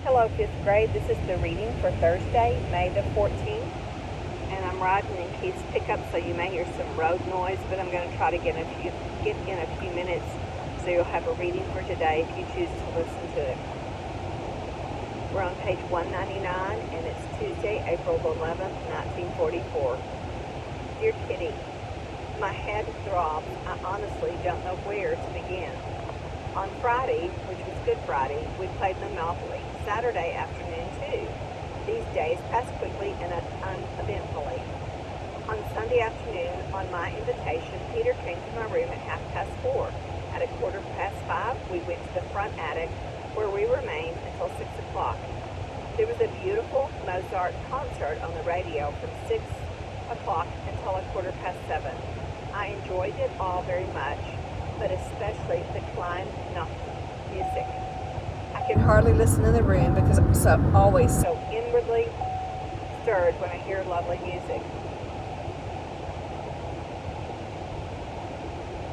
Hello, 5th grade. This is the reading for Thursday, May the 14th. And I'm riding in Keith's pickup, so you may hear some road noise, but I'm going to try to get in a few minutes so you'll have a reading for today if you choose to listen to it. We're on page 199, and it's Tuesday, April 11th, 1944. Dear Kitty, my head throbs. I honestly don't know where to begin. On Friday, which was Good Friday, we played Monopoly. Saturday afternoon, too. These days pass quickly and uneventfully. On Sunday afternoon, on my invitation, Peter came to my room at 4:30. At 5:15, we went to the front attic, where we remained until 6 o'clock. There was a beautiful Mozart concert on the radio from 6 o'clock until 7:15. I enjoyed it all very much, but especially the Klein Nacht music. I can hardly listen in the room because I'm always so inwardly stirred when I hear lovely music.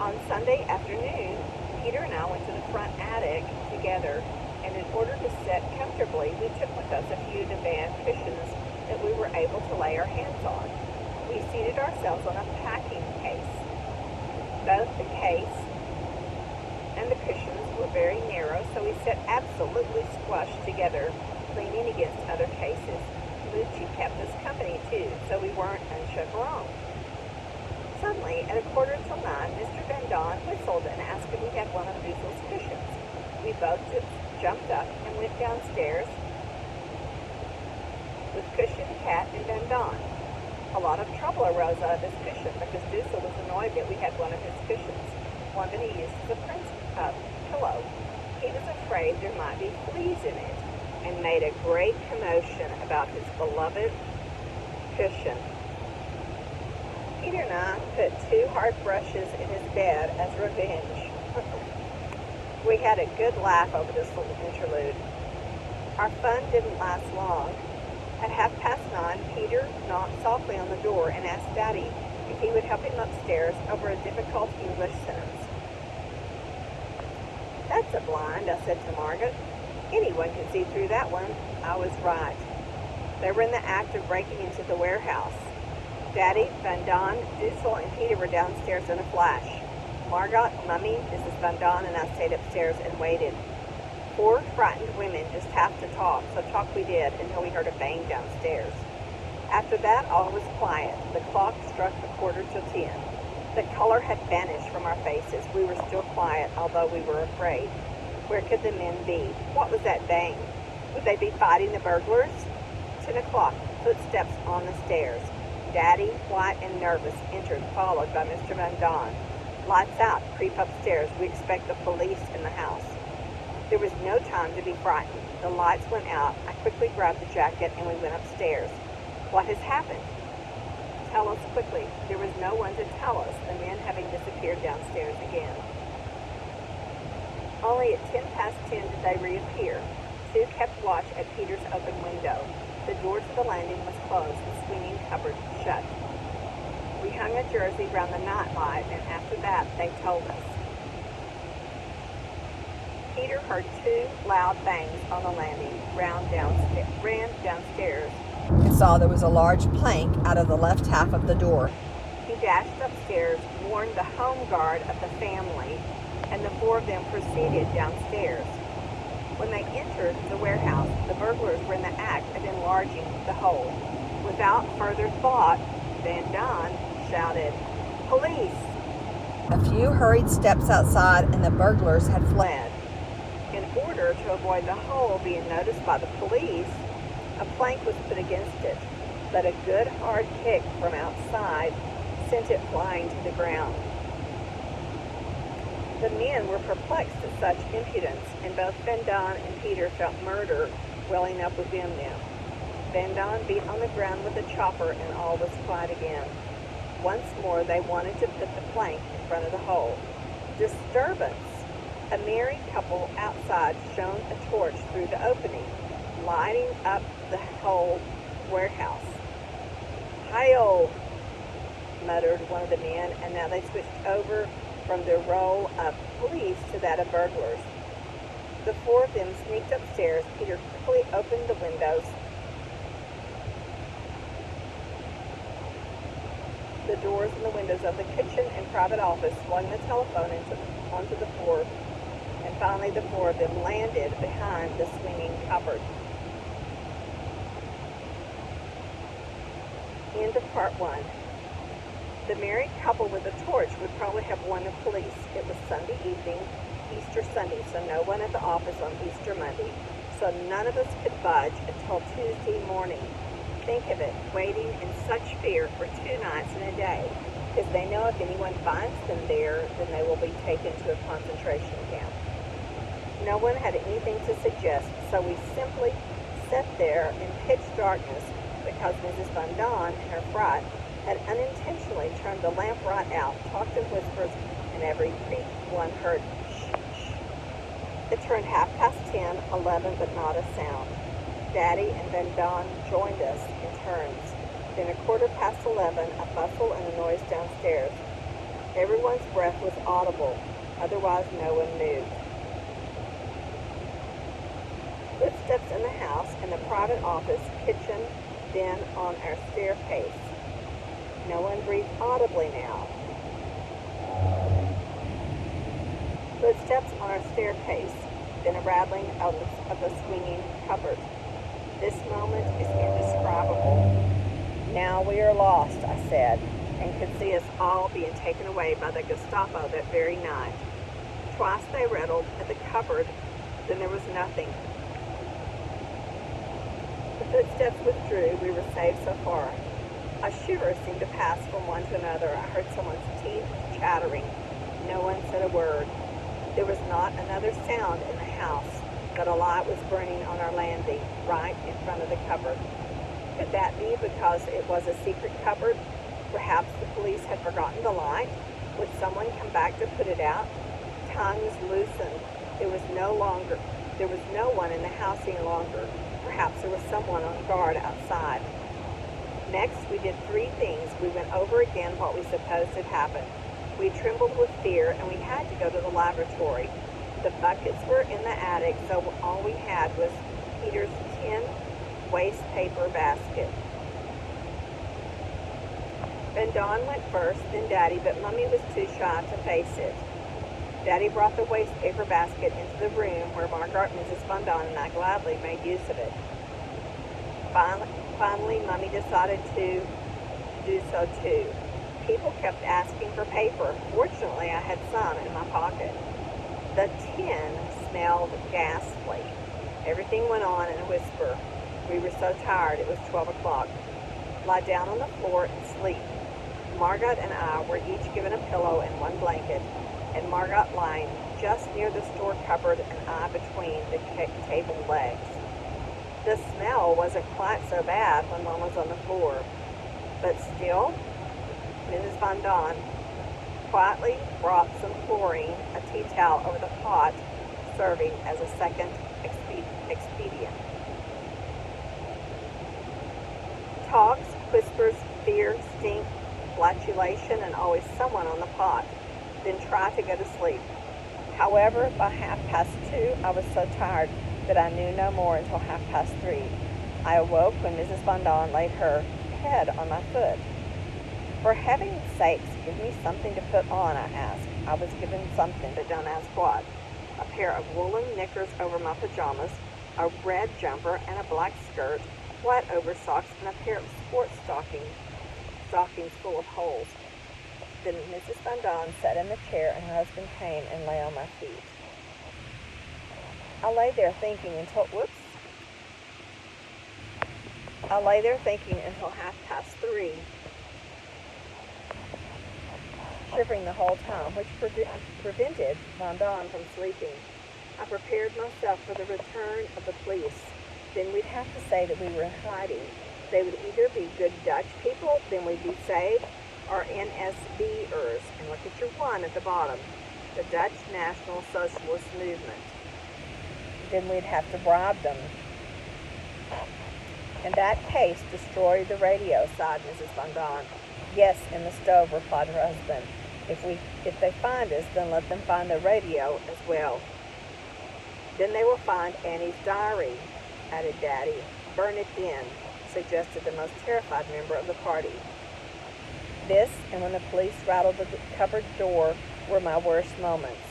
On Sunday afternoon, Peter and I went to the front attic together, and in order to sit comfortably, we took with us a few divan cushions that we were able to lay our hands on. We seated ourselves on a packing case. Both the case and the cushions were very narrow, so we sat absolutely squashed together, leaning against other cases. Lucci kept us company, too, so we weren't unchaperoned. Suddenly, at 9:15, Mr. Van Don whistled and asked if we had one of Dussel's cushions. We both just jumped up and went downstairs with Cushion, Cat, and Van Don. A lot of trouble arose out of this cushion because Dussel was annoyed that we had one of his cushions, one that he used as a pillow. He was afraid there might be fleas in it and made a great commotion about his beloved cushion. Peter and I put 2 hard brushes in his bed as revenge. We had a good laugh over this little interlude. Our fun didn't last long. At 9:30, Peter knocked softly on the door and asked Daddy if he would help him upstairs over a difficult English sentence. "That's a blind," I said to Margaret. "Anyone can see through that one." I was right. They were in the act of breaking into the warehouse. Daddy, Van Don, Dussel, and Peter were downstairs in a flash. Margot, Mummy, Mrs. Van Don, and I stayed upstairs and waited. 4 frightened women just have to talk, so talk we did until we heard a bang downstairs. After that, all was quiet. The clock struck 10:15. The color had vanished from our faces. We were still quiet, although we were afraid. Where could the men be? What was that bang? Would they be fighting the burglars? 10 o'clock, footsteps on the stairs. Daddy, white and nervous, entered, followed by Mr. Van Don. "Lights out, creep upstairs. We expect the police in the house." There was no time to be frightened. The lights went out. I quickly grabbed the jacket and we went upstairs. "What has happened?" "Tell us quickly." There was no one to tell us, the men having disappeared downstairs again. Only at 10:10 did they reappear. 2 kept watch at Peter's open window. The door to the landing was closed, the swinging cupboard shut. We hung a jersey round the night light, and after that they told us. Peter heard 2 loud bangs on the landing, ran downstairs, and saw there was a large plank out of the left half of the door. He dashed upstairs, warned the home guard of the family, and the 4 of them proceeded downstairs. When they entered the warehouse, the burglars were in the act of enlarging the hole. Without further thought, Van Don shouted, "Police!" A few hurried steps outside, and the burglars had fled. In order to avoid the hole being noticed by the police, a plank was put against it, but a good hard kick from outside sent it flying to the ground. The men were perplexed at such impudence, and both Van Don and Peter felt murder welling up within them. Van Don beat on the ground with a chopper, and all was quiet again. Once more they wanted to put the plank in front of the hole. Disturbance! A married couple outside shone a torch through the opening, lighting up the whole warehouse. "Hi-yo!" muttered one of the men, and now they switched over from the role of police to that of burglars. The four of them sneaked upstairs. Peter quickly opened the windows. The doors and the windows of the kitchen and private office, swung the telephone onto the floor, and finally the four of them landed behind the swinging cupboard. End of part one. The married couple with a torch would probably have warned the police. It was Sunday evening, Easter Sunday, so no one at the office on Easter Monday, so none of us could budge until Tuesday morning. Think of it, waiting in such fear for 2 nights and a day, because they know if anyone finds them there, then they will be taken to a concentration camp. No one had anything to suggest, so we simply sat there in pitch darkness because Mrs. Van Don, in her fright, had unintentionally turned the lamp right out, talked in whispers, and every creak one heard, shh, shh. It turned 10:30, 11, but not a sound. Daddy and Van Don joined us in turns. Then 11:15, a bustle and a noise downstairs. Everyone's breath was audible, otherwise no one moved. Footsteps in the house, in the private office, kitchen, then on our staircase. No one breathed audibly now. Footsteps on our staircase, then a rattling of the swinging cupboard. This moment is indescribable. Now we are lost, I said, and could see us all being taken away by the Gestapo that very night. Twice they rattled at the cupboard, then there was nothing. The footsteps withdrew. We were saved so far. A shiver seemed to pass from one to another. I heard someone's teeth chattering. No one said a word. There was not another sound in the house, but a light was burning on our landing, right in front of the cupboard. Could that be because it was a secret cupboard? Perhaps the police had forgotten the light. Would someone come back to put it out? Tongues loosened. There was no one in the house any longer. Perhaps there was someone on guard outside. Next, we did 3 things. We went over again what we supposed had happened. We trembled with fear, and we had to go to the laboratory. The buckets were in the attic, so all we had was Peter's tin waste paper basket. Van Don went first, then Daddy, but Mummy was too shy to face it. Daddy brought the waste paper basket into the room where Margaret, Mrs. Van Don, and I gladly made use of it. Finally, Mummy decided to do so too. People kept asking for paper. Fortunately, I had some in my pocket. The tin smelled ghastly. Everything went on in a whisper. We were so tired. It was 12 o'clock. Lie down on the floor and sleep. Margaret and I were each given a pillow and 1 blanket, and Margaret lying just near the store cupboard and I between the table legs. The smell wasn't quite so bad when Mom was on the floor, but still, Mrs. Van Don quietly brought some chlorine, a tea towel over the pot, serving as a second expedient. Talks, whispers, fear, stink, flatulation, and always someone on the pot. Then try to go to sleep. However, by 2:30, I was so tired that I knew no more until 3:30. I awoke when Mrs. Van Don laid her head on my foot. For heaven's sakes, give me something to put on, I asked. I was given something, but don't ask what. A pair of woolen knickers over my pajamas, a red jumper and a black skirt, white oversocks, and a pair of sports stockings full of holes. Then Mrs. Van Don sat in the chair and her husband came and lay on my feet. I lay there thinking until 3:30, shivering the whole time, which prevented Van Don from sleeping. I prepared myself for the return of the police. Then we'd have to say that we were in hiding. They would either be good Dutch people, then we'd be saved, or NSB'ers. And look at your 1 at the bottom, the Dutch National Socialist Movement. Then we'd have to bribe them. In that case, destroy the radio, sighed Mrs. Van Don. Yes, in the stove, replied her husband. If they find us, then let them find the radio as well. Then they will find Annie's diary, added Daddy. Burn it then, suggested the most terrified member of the party. This, and when the police rattled the cupboard door, were my worst moments.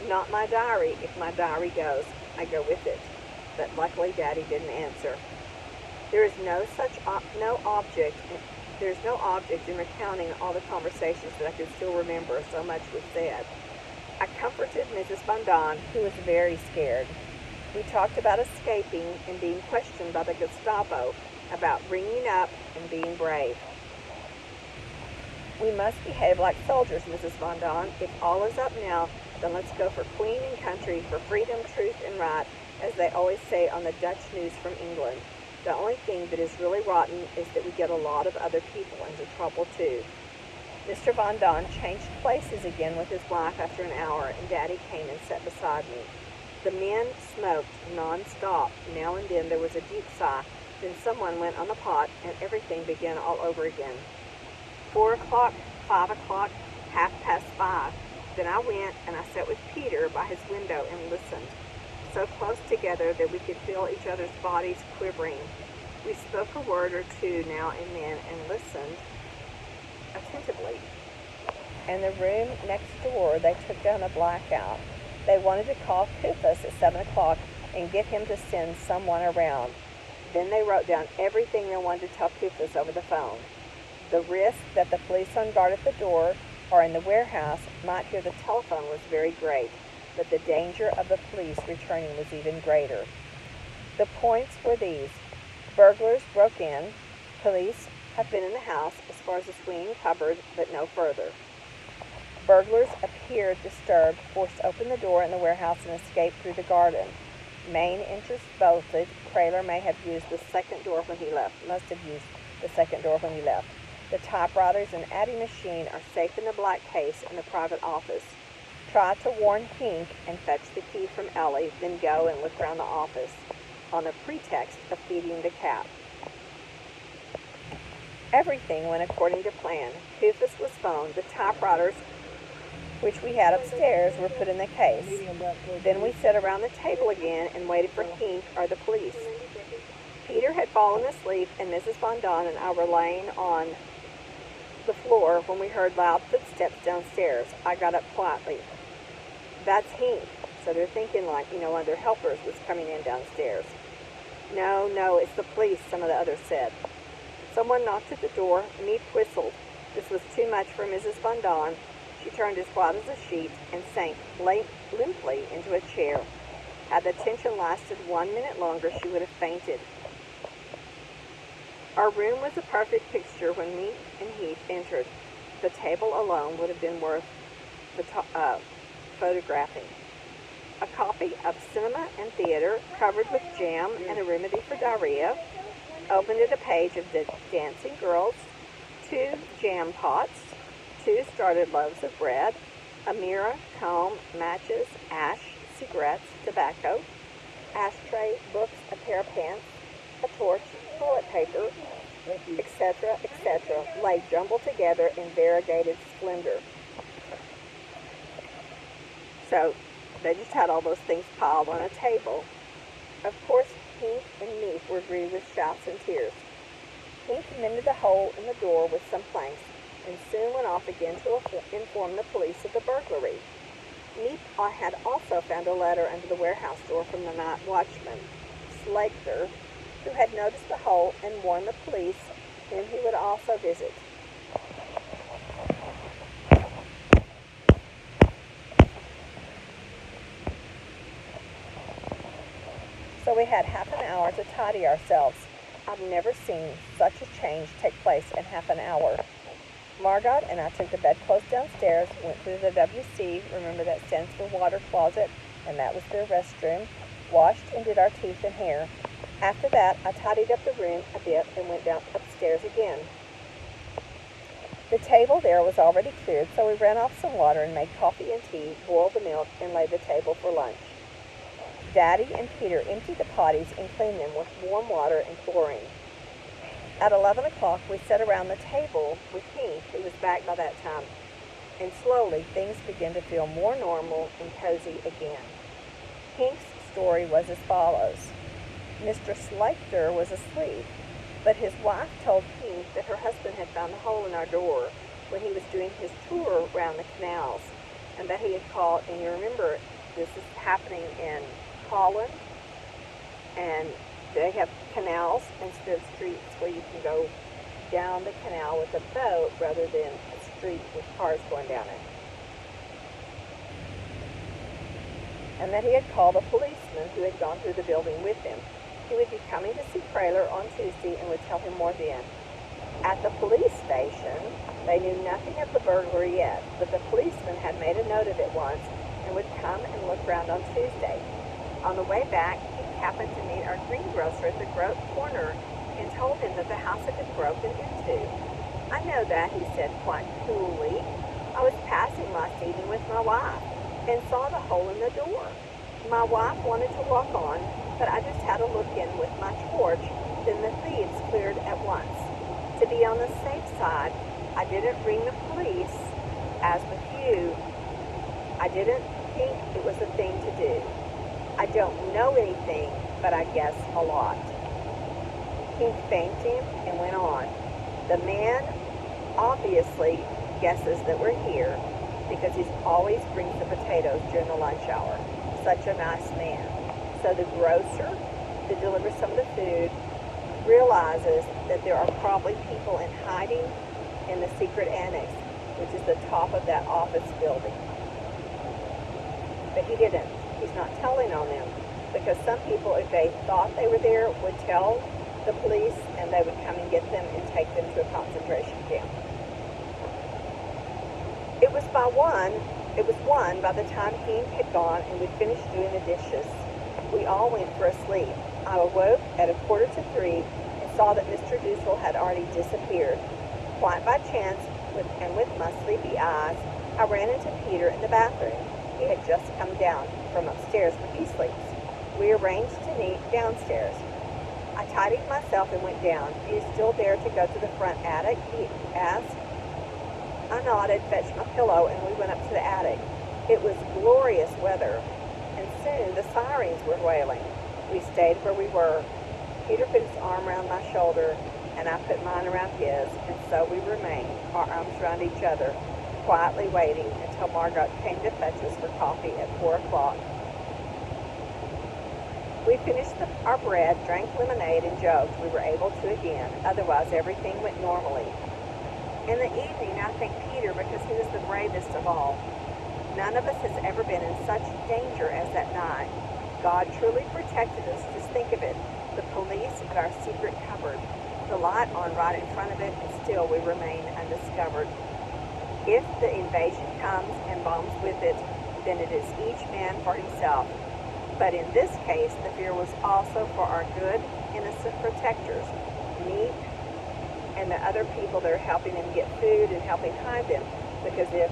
Not my diary. If my diary goes, I go with it. But luckily Daddy didn't answer. There is no object in recounting all the conversations that I can still remember. So much was said. I comforted Mrs. Von Don, who was very scared. We talked about escaping and being questioned by the Gestapo, about ringing up and being brave. We must behave like soldiers, Mrs. Von Don. If all is up now, then let's go for Queen and country, for freedom, truth, and right, as they always say on the Dutch news from England. The only thing that is really rotten is that we get a lot of other people into trouble, too. Mr. Von Don changed places again with his wife after an hour, and Daddy came and sat beside me. The men smoked non-stop. Now and then there was a deep sigh. Then someone went on the pot, and everything began all over again. 4 o'clock, 5 o'clock, 5:30. Then I went and I sat with Peter by his window and listened, so close together that we could feel each other's bodies quivering. We spoke a word or two now and then and listened attentively. In the room next door, they took down a blackout. They wanted to call Kufus at 7 o'clock and get him to send someone around. Then they wrote down everything they wanted to tell Kufus over the phone. The risk that the police on guard at the door or in the warehouse might hear the telephone was very great, but the danger of the police returning was even greater. The points were these. Burglars broke in. Police have been in the house as far as the swinging cupboard, but no further. Burglars appeared disturbed, forced open the door in the warehouse and escaped through the garden. Main entrance bolted. Kraler may have used the second door when he left. Must have used the second door when he left. The typewriters and adding machine are safe in the black case in the private office. Try to warn Hink and fetch the key from Ellie, then go and look around the office on the pretext of feeding the cat. Everything went according to plan. Kufus was phoned. The typewriters, which we had upstairs, were put in the case. Then we sat around the table again and waited for Hink or the police. Peter had fallen asleep, and Mrs. Von Don and I were laying on the floor when we heard loud footsteps downstairs. I got up quietly. That's Hink. So they're thinking like, one of their helpers was coming in downstairs. No, it's the police, some of the others said. Someone knocked at the door. Meep whistled. This was too much for Mrs. Von Don. She turned as white as a sheet and sank limply into a chair. Had the tension lasted 1 minute longer, she would have fainted. Our room was a perfect picture when Meep and Heath entered. The table alone would have been worth photographing. A copy of Cinema and Theater, covered with jam and a remedy for diarrhea, opened at a page of the Dancing Girls, 2 jam pots, 2 started loaves of bread, a mirror, comb, matches, ash, cigarettes, tobacco, ashtray, books, a pair of pants, a torch, toilet paper, etc., lay jumbled together in variegated splendor. So they just had all those things piled on a table. Of course, Hink and Meep were greeted with shouts and tears. Hink mended a hole in the door with some planks and soon went off again to inform the police of the burglary. Meep had also found a letter under the warehouse door from the night watchman, Slater, who had noticed the hole and warned the police, whom he would also visit. So we had half an hour to tidy ourselves. I've never seen such a change take place in half an hour. Margot and I took the bedclothes downstairs, went through the WC, remember that stands for water closet, and that was their restroom, washed and did our teeth and hair. After that, I tidied up the room a bit and went down upstairs again. The table there was already cleared, so we ran off some water and made coffee and tea, boiled the milk, and laid the table for lunch. Daddy and Peter emptied the potties and cleaned them with warm water and chlorine. At 11 o'clock, we sat around the table with Hink, who was back by that time, and slowly things began to feel more normal and cozy again. Hink's story was as follows. Mr. Slater was asleep, but his wife told Pink that her husband had found a hole in our door when he was doing his tour around the canals, and that he had called, and you remember this is happening in Holland, and they have canals instead of streets where you can go down the canal with a boat rather than a street with cars going down it. And that he had called a policeman who had gone through the building with him. He would be coming to see Kraler on Tuesday and would tell him more then. At the police station, they knew nothing of the burglary yet, but the policeman had made a note of it once and would come and look around on Tuesday. On the way back, he happened to meet our greengrocer at the corner and told him that the house had been broken into. I know that, he said quite coolly. I was passing last evening with my wife and saw the hole in the door. My wife wanted to walk on, but I just had a look in with my torch, then the thieves cleared at once. To be on the safe side, I didn't ring the police, as with you. I didn't think it was a thing to do. I don't know anything, but I guess a lot. Pink thanked him and went on. The man obviously guesses that we're here because he always brings the potatoes during the lunch hour. Such a nice man. So the grocer that delivers some of the food realizes that there are probably people in hiding in the secret annex, which is the top of that office building. But he didn't. He's not telling on them because some people, if they thought they were there, would tell the police and they would come and get them and take them to a concentration camp. It was one by the time Pink had gone and we'd finished doing the dishes. We all went for a sleep. I awoke at 2:45 and saw that Mr. Dussel had already disappeared. Quite by chance, with my sleepy eyes, I ran into Peter in the bathroom. He had just come down from upstairs where he sleeps. We arranged to meet downstairs. I tidied myself and went down. "Do you still dare to go to the front attic?" he asked. I nodded, fetched my pillow, and we went up to the attic. It was glorious weather, and soon the sirens were wailing. We stayed where we were. Peter put his arm around my shoulder, and I put mine around his, and so we remained, our arms around each other, quietly waiting until Margot came to fetch us for coffee at 4 o'clock. We finished our bread, drank lemonade, and joked. We were able to again. Otherwise, everything went normally. In the evening, I thanked Peter because he was the bravest of all. None of us has ever been in such danger as that night. God truly protected us. Just think of it. The police at our secret cupboard, the light on right in front of it, and still we remain undiscovered. If the invasion comes and bombs with it, then it is each man for himself. But in this case, the fear was also for our good, innocent protectors, me and the other people that are helping them get food and helping hide them. Because if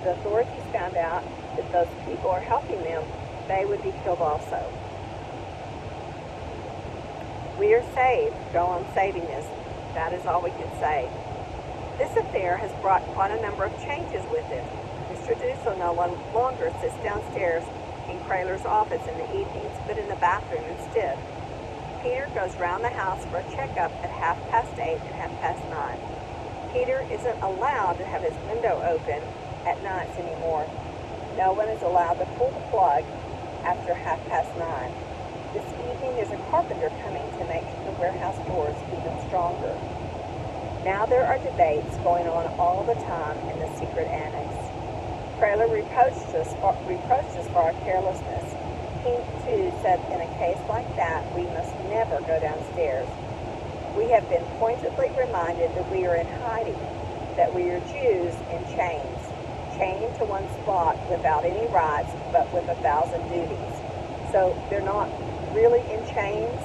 the authorities found out that those people are helping them, they would be killed also. We are saved. Go on saving us. That is all we can say. This affair has brought quite a number of changes with it. Mr. Dussel no longer sits downstairs in Kraler's office in the evenings, but in the bathroom instead. Peter goes round the house for a checkup at 8:30 and 9:30. Peter isn't allowed to have his window open at nights anymore. No one is allowed to pull the plug after 9:30. This evening there's a carpenter coming to make the warehouse doors even stronger. Now there are debates going on all the time in the secret annex. Kraler reproached us for our carelessness. Pink, too, said in a case like that, we must never go downstairs. We have been pointedly reminded that we are in hiding, that we are Jews in chains, chained to one spot without any rights, but with 1,000 duties. So they're not really in chains,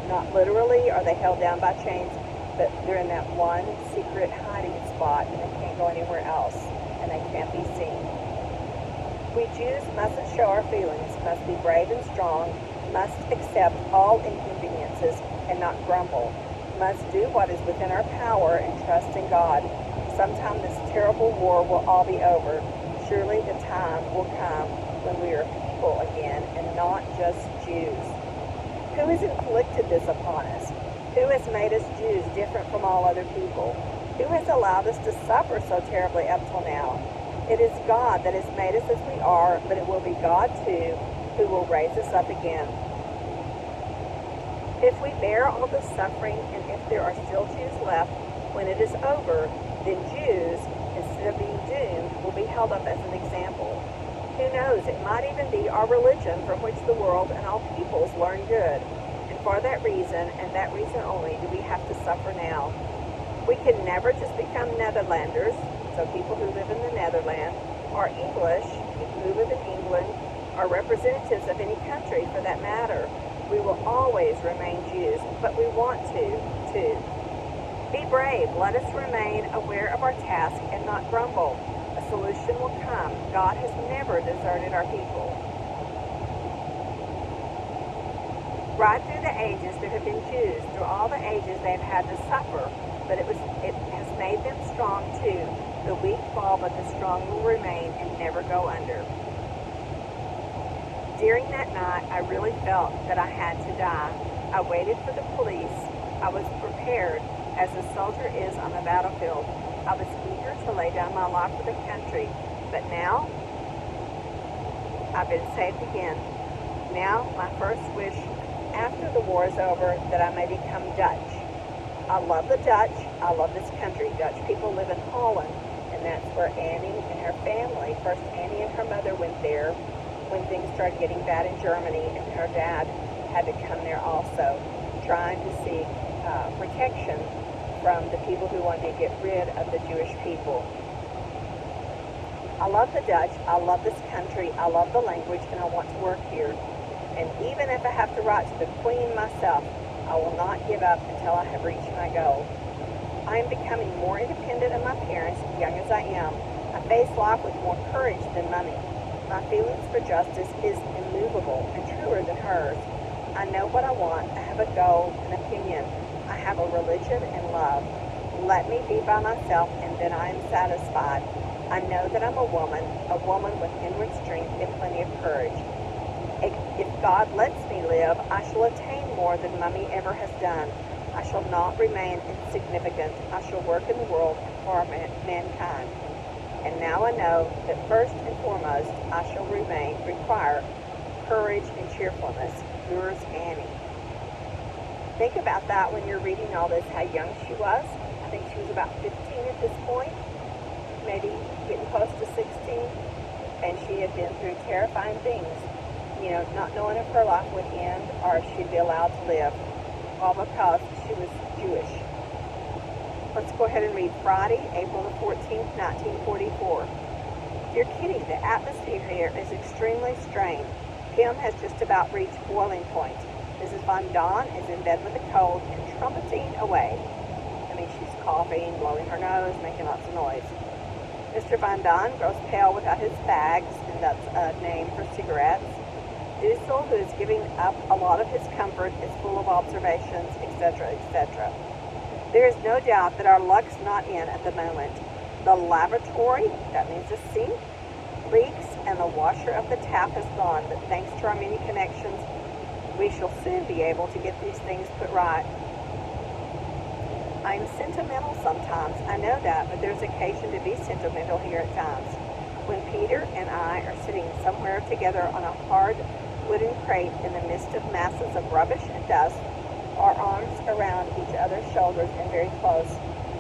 not literally are they held down by chains, but they're in that one secret hiding spot and they can't go anywhere else, and they can't be seen. We Jews mustn't show our feelings, must be brave and strong, must accept all inconveniences and not grumble, must do what is within our power and trust in God. Sometime this terrible war will all be over. Surely the time will come when we are people again and not just Jews? Who has inflicted this upon us? Who has made us Jews different from all other people? Who has allowed us to suffer so terribly up till now? It is God that has made us as we are, but it will be God too who will raise us up again. If we bear all this suffering, and if there are still Jews left when it is over, then Jews, instead of being doomed, will be held up as an example. Who knows, it might even be our religion from which the world and all peoples learn good. And for that reason, and that reason only, do we have to suffer now. We can never just become Netherlanders, so people who live in the Netherlands, or English, people who live in England, or representatives of any country for that matter. We will always remain Jews, but we want to, too. Be brave. Let us remain aware of our task and not grumble. A solution will come. God has never deserted our people. Right through the ages, there have been Jews. Through all the ages, they have had to suffer, but it has made them strong, too. The weak fall, but the strong will remain and never go under. During that night, I really felt that I had to die. I waited for the police. I was prepared, as a soldier is on the battlefield. I was eager to lay down my life for the country. But now, I've been saved again. Now, my first wish after the war is over, that I may become Dutch. I love the Dutch. I love this country. Dutch people live in Holland, and that's where Annie and her family, first Annie and her mother went there when things started getting bad in Germany, and her dad had to come there also, trying to seek protection from the people who wanted to get rid of the Jewish people. I love the Dutch, I love this country, I love the language, and I want to work here. And even if I have to write to the Queen myself, I will not give up until I have reached my goal. I am becoming more independent of my parents, young as I am. I face life with more courage than money. My feelings for justice is immovable and truer than hers. I know what I want. I have a goal, an opinion. I have a religion and love. Let me be by myself, and then I am satisfied. I know that I'm a woman with inward strength and plenty of courage. If God lets me live, I shall attain more than Mummy ever has done. I shall not remain insignificant. I shall work in the world for mankind. And now I know that first and foremost, I shall require courage and cheerfulness. Yours, Annie. Think about that when you're reading all this, how young she was. I think she was about 15 at this point, maybe getting close to 16. And she had been through terrifying things, not knowing if her life would end or if she'd be allowed to live, all because she was Jewish. Let's go ahead and read Friday, April the 14th, 1944. Dear Kitty, the atmosphere here is extremely strained. Kim has just about reached boiling point. Mrs. Von Don is in bed with a cold and trumpeting away. She's coughing, blowing her nose, making lots of noise. Mr. Von Don grows pale without his fags, and that's a name for cigarettes. Dussel, who is giving up a lot of his comfort, is full of observations, etc., etc. There is no doubt that our luck's not in at the moment. The lavatory, that means the sink, leaks, and the washer of the tap has gone, but thanks to our many connections, we shall soon be able to get these things put right. I'm sentimental sometimes, I know that, but there's occasion to be sentimental here at times. When Peter and I are sitting somewhere together on a hard wooden crate in the midst of masses of rubbish and dust, our arms around each other's shoulders and very close,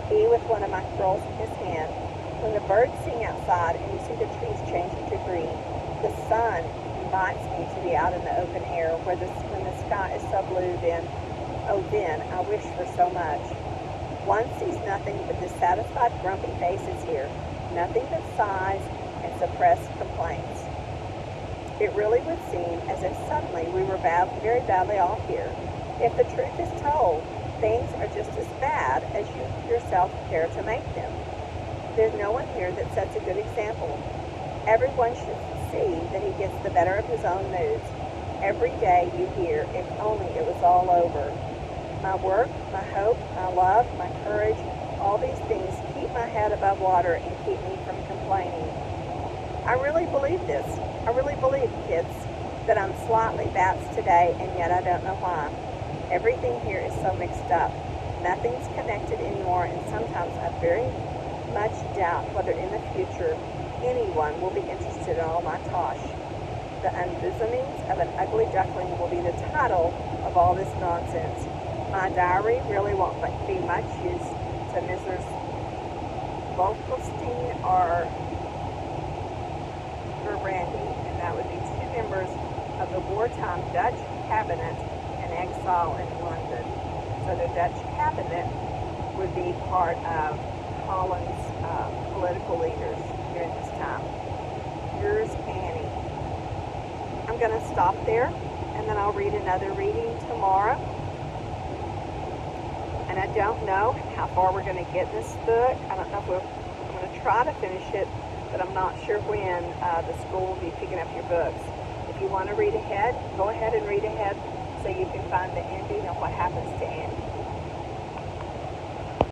he with one of my curls in his hand. When the birds sing outside and you see the trees changing to green, the sun invites me to be out in the open air when the sky is so blue, then I wish for so much. One sees nothing but dissatisfied, grumpy faces here, nothing but sighs and suppressed complaints. It really would seem as if suddenly we were very badly off here. If the truth is told, things are just as bad as you yourself care to make them. There's no one here that sets a good example. Everyone should see that he gets the better of his own moods. Every day you hear, if only it was all over. My work, my hope, my love, my courage, all these things keep my head above water and keep me from complaining. I really believe this. I really believe, kids, that I'm slightly Bats today, and yet I don't know why. Everything here is so mixed up. Nothing's connected anymore, and sometimes I very much doubt whether in the future anyone will be interested in all my tosh. The Unbosomings of an Ugly Duckling will be the title of all this nonsense. My diary really won't be much use to Mrs. Volkelstein or Brandy, and that would be two members of the wartime Dutch cabinet in exile in London. So the Dutch cabinet would be part of Holland's political leaders during this time. Yours, Annie. I'm going to stop there, and then I'll read another reading tomorrow. And I don't know how far we're going to get in this book. I don't know if I'm going to try to finish it, but I'm not sure when the school will be picking up your books. If you want to read ahead, go ahead and read ahead so you can find the ending of what happens to Annie.